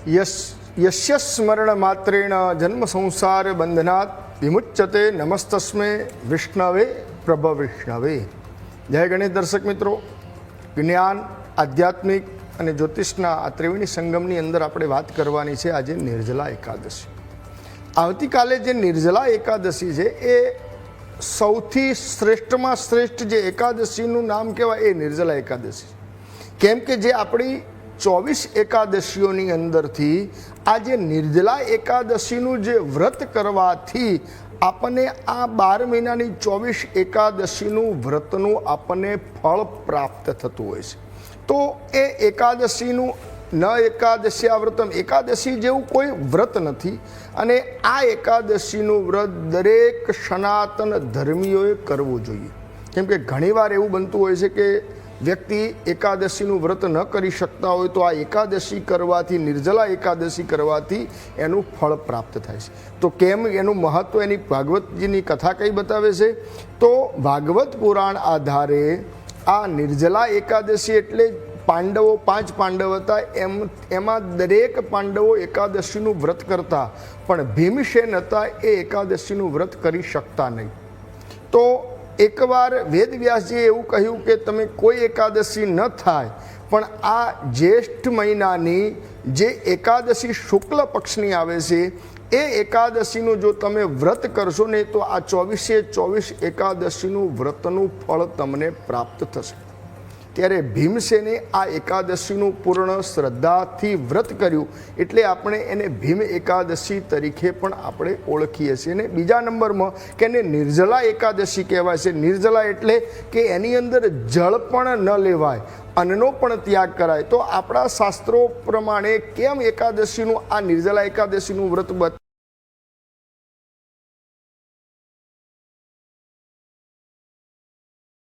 यस्य स्मरण मात्रेण जन्म संसार बंधनात् विमुच्यते नमस्तस्मै विष्णवे प्रभ विष्णवे। जय गणेश दर्शक मित्रों, ज्ञान आध्यात्मिक અને જ્યોતિષના આ ત્રિવેણી સંગમની અંદર આપણે વાત કરવાની છે આજે નિર્જલા એકાદશી। આવતીકાલે જે નિર્જલા એકાદશી છે એ સૌથી શ્રેષ્ઠમાં શ્રેષ્ઠ જે એકાદશીનું નામ કહેવાય એ નિર્જલા એકાદશી, કેમ કે જે આપણી 24 એકાદશીઓની અંદરથી આ જે નિર્જલા એકાદશીનું જે વ્રત કરવાથી આપણને આ 12 મહિનાની 24 એકાદશીનું વ્રતનું આપણને ફળ પ્રાપ્ત થતું હોય છે। તો એ એકાદશીનું ન એકાદશી વ્રતમ, એકાદશી જેવું કોઈ વ્રત નથી અને આ એકાદશીનું વ્રત દરેક સનાતન ધર્મીઓએ કરવું જોઈએ। કેમ કે ઘણીવાર એવું બનતું હોય છે કે વ્યક્તિ એકાદશીનું વ્રત ન કરી શકતા હોય તો આ એકાદશી કરવાથી, નિર્જલા એકાદશી કરવાથી એનું ફળ પ્રાપ્ત થાય છે। તો કેમ એનું મહત્ત્વ, એની ભાગવતજીની કથા કઈ બતાવે છે? તો ભાગવત પુરાણ આધારે આ નિર્જલા એકાદશી એટલે પાંડવો 5 પાંડવ હતા, એમાં દરેક પાંડવો એકાદશીનું વ્રત કરતા, પણ ભીમસેન હતા એ એકાદશીનું વ્રત કરી શકતા નહીં। તો એકવાર વેદવ્યાસજીએ એવું કહ્યું કે તમે કોઈ એકાદશી ન થાય, પણ આ જ્યેષ્ઠ મહિનાની જે એકાદશી શુક્લ પક્ષની આવે છે એ એકાદશીનું જો તમે વ્રત કરશો ને તો આ 24 એકાદશીનું વ્રતનું ફળ તમને પ્રાપ્ત થશે। ત્યારે ભીમસેને આ એકાદશીનું પૂર્ણ શ્રદ્ધાથી વ્રત કર્યું, એટલે આપણે એને ભીમ એકાદશી તરીકે પણ આપણે ઓળખીએ છીએ। અને બીજા નંબરમાં કે એને નિર્જલા એકાદશી કહેવાય છે। નિર્જલા એટલે કે એની અંદર જળ પણ ન લેવાય, અન્નનો પણ ત્યાગ કરાય। તો આપણા શાસ્ત્રો પ્રમાણે કેમ એકાદશીનું આ નિર્જલા એકાદશીનું વ્રત